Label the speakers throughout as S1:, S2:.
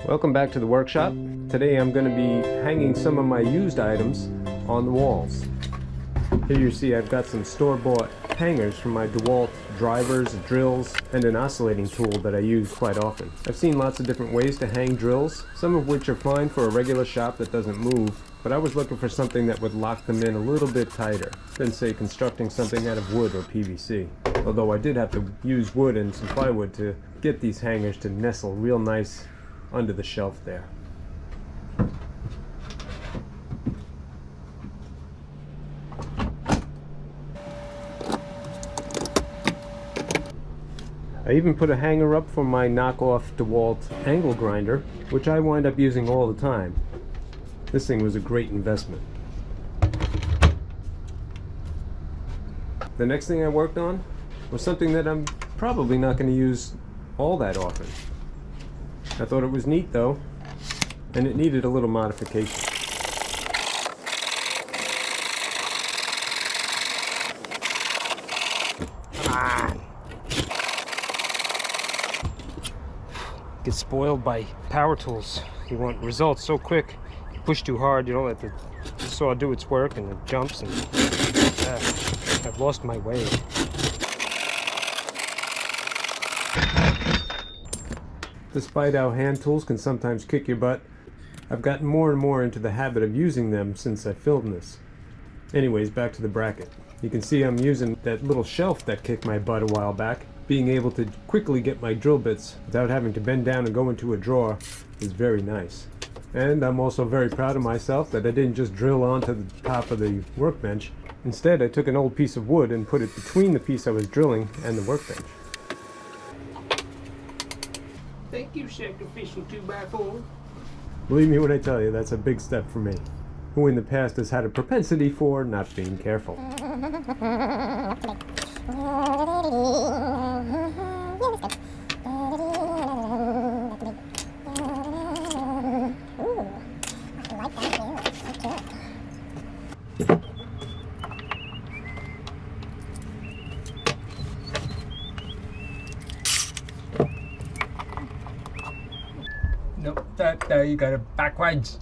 S1: Welcome back to the workshop. Today I'm going to be hanging some of my used items on the walls. Here you see I've got some store-bought hangers from my DeWalt drivers, drills, and an oscillating tool that I use quite often. I've seen lots of different ways to hang drills, some of which are fine for a regular shop that doesn't move, but I was looking for something that would lock them in a little bit tighter than, say, constructing something out of wood or PVC. Although I did have to use wood and some plywood to get these hangers to nestle real nice under the shelf there. I even put a hanger up for my knockoff DeWalt angle grinder, which I wind up using all the time. This thing was a great investment. The next thing I worked on was something that I'm probably not going to use all that often. I thought it was neat though, and it needed a little modification. Get spoiled by power tools. You want results so quick. You push too hard, you don't let the saw do its work, and it jumps, and I've lost my way. Despite how hand tools can sometimes kick your butt, I've gotten more and more into the habit of using them since I filmed this. Anyways, back to the bracket. You can see I'm using that little shelf that kicked my butt a while back. Being able to quickly get my drill bits without having to bend down and go into a drawer is very nice. And I'm also very proud of myself that I didn't just drill onto the top of the workbench. Instead, I took an old piece of wood and put it between the piece I was drilling and the workbench.
S2: Thank you, sacrificial 2x4.
S1: Believe me when I tell you, that's a big step for me, who in the past has had a propensity for not being careful.
S2: Nope, there you got it backwards.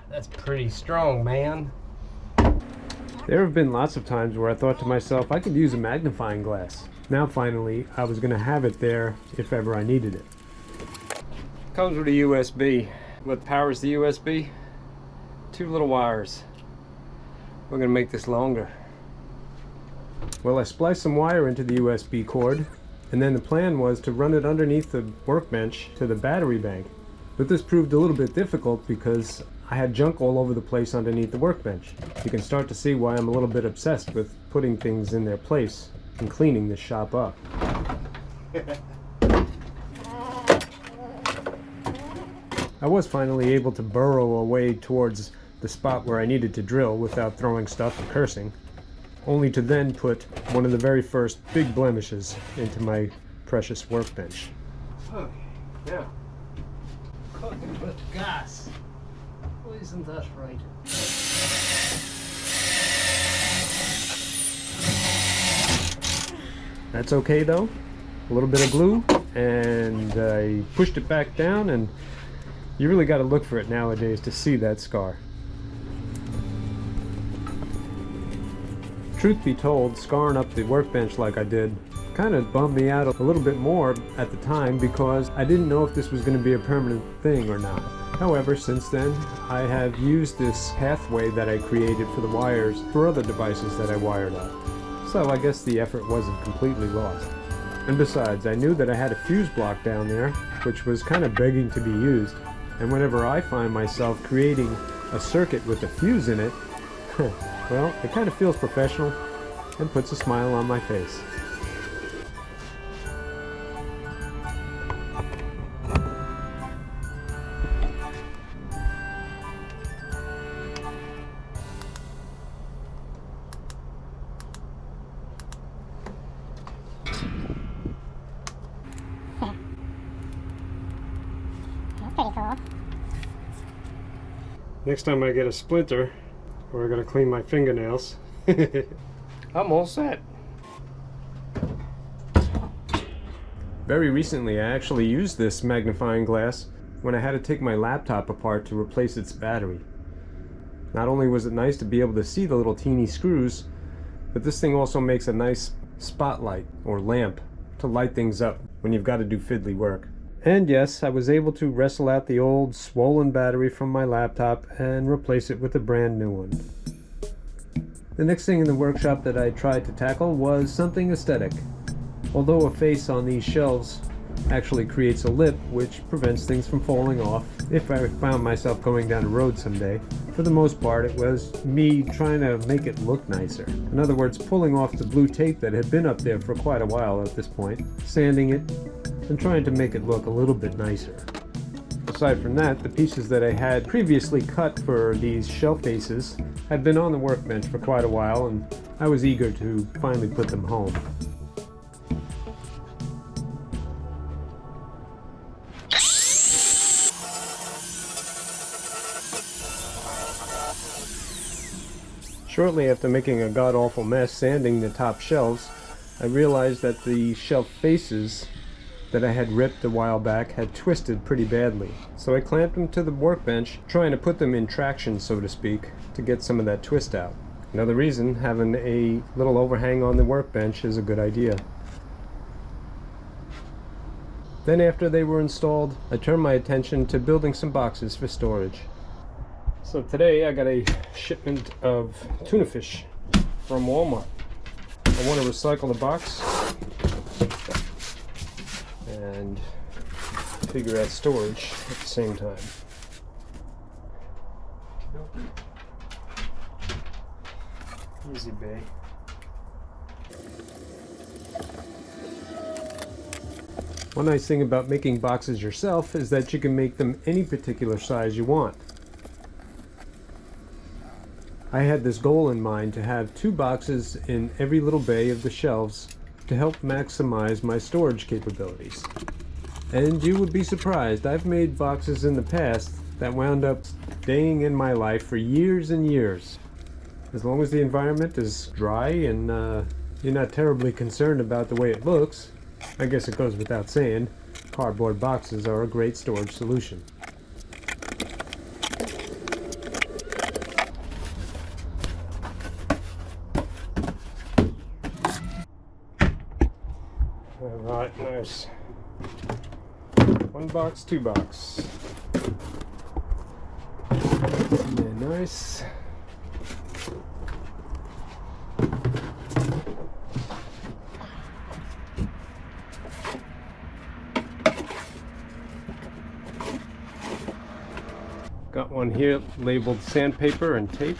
S2: That's pretty strong, man.
S1: There have been lots of times where I thought to myself, I could use a magnifying glass. Now finally, I was going to have it there if ever I needed it. Comes with a USB. What powers the USB? 2 little wires. We're going to make this longer. Well, I spliced some wire into the USB cord, and then the plan was to run it underneath the workbench to the battery bank. But this proved a little bit difficult because I had junk all over the place underneath the workbench. You can start to see why I'm a little bit obsessed with putting things in their place and cleaning this shop up. I was finally able to burrow away towards the spot where I needed to drill without throwing stuff and cursing, only to then put one of the very first big blemishes into my precious workbench.
S2: Okay, now, cooking with gas. Well, isn't that right?
S1: That's okay though. A little bit of glue, and I pushed it back down, and you really got to look for it nowadays to see that scar. Truth be told, scarring up the workbench like I did kind of bummed me out a little bit more at the time because I didn't know if this was going to be a permanent thing or not. However, since then, I have used this pathway that I created for the wires for other devices that I wired up. So I guess the effort wasn't completely lost. And besides, I knew that I had a fuse block down there, which was kind of begging to be used. And whenever I find myself creating a circuit with a fuse in it, well, it kind of feels professional and puts a smile on my face. Next time I get a splinter, or I gotta clean my fingernails, I'm all set. Very recently, I actually used this magnifying glass when I had to take my laptop apart to replace its battery. Not only was it nice to be able to see the little teeny screws, but this thing also makes a nice spotlight or lamp to light things up when you've got to do fiddly work. And yes, I was able to wrestle out the old swollen battery from my laptop and replace it with a brand new one. The next thing in the workshop that I tried to tackle was something aesthetic. Although a face on these shelves actually creates a lip which prevents things from falling off if I found myself going down a road someday, for the most part it was me trying to make it look nicer. In other words, pulling off the blue tape that had been up there for quite a while at this point, sanding it, and trying to make it look a little bit nicer. Aside from that, the pieces that I had previously cut for these shelf faces had been on the workbench for quite a while, and I was eager to finally put them home. Shortly after making a god-awful mess sanding the top shelves, I realized that the shelf faces that I had ripped a while back had twisted pretty badly. So I clamped them to the workbench, trying to put them in traction, so to speak, to get some of that twist out. Another reason having a little overhang on the workbench is a good idea. Then after they were installed, I turned my attention to building some boxes for storage. So today I got a shipment of tuna fish from Walmart. I want to recycle the box and figure out storage at the same time. Easy, bae. One nice thing about making boxes yourself is that you can make them any particular size you want. I had this goal in mind to have 2 boxes in every little bay of the shelves to help maximize my storage capabilities. And you would be surprised, I've made boxes in the past that wound up staying in my life for years and years. As long as the environment is dry and you're not terribly concerned about the way it looks, I guess it goes without saying, cardboard boxes are a great storage solution. Alright, nice. 1 box, 2 box. Yeah, nice. Got one here labeled sandpaper and tape.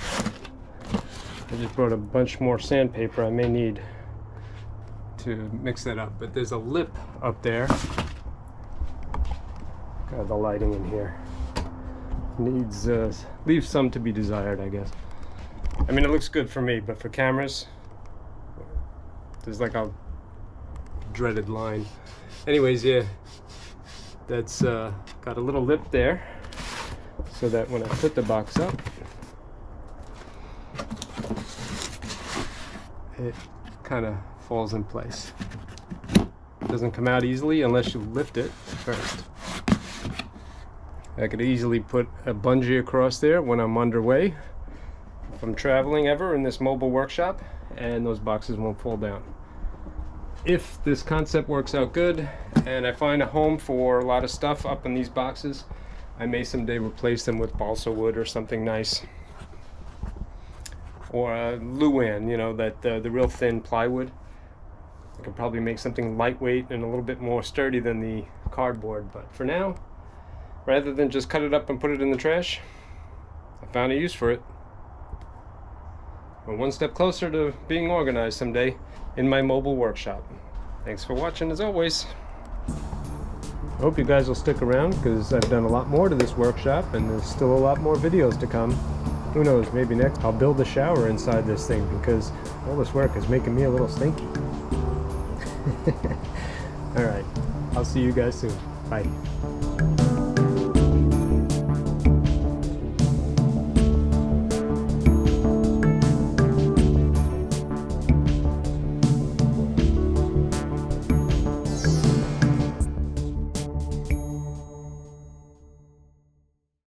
S1: I just brought a bunch more sandpaper I may need to mix that up, but there's a lip up there. God, the lighting in here needs leaves some to be desired, I guess. I mean, it looks good for me, but for cameras there's like a dreaded line. Anyways, yeah, that's got a little lip there so that when I put the box up, it kind of falls in place. It doesn't come out easily unless you lift it first. I could easily put a bungee across there when I'm underway, if I'm traveling ever in this mobile workshop, and those boxes won't fall down. If this concept works out good and I find a home for a lot of stuff up in these boxes, I may someday replace them with balsa wood or something nice. Or Luan, you know, that the real thin plywood. I could probably make something lightweight and a little bit more sturdy than the cardboard, but for now, rather than just cut it up and put it in the trash, I found a use for it. We're one step closer to being organized someday in my mobile workshop. Thanks for watching as always. I hope you guys will stick around because I've done a lot more to this workshop and there's still a lot more videos to come. Who knows, maybe next I'll build a shower inside this thing because all this work is making me a little stinky. Alright, I'll see you guys soon. Bye.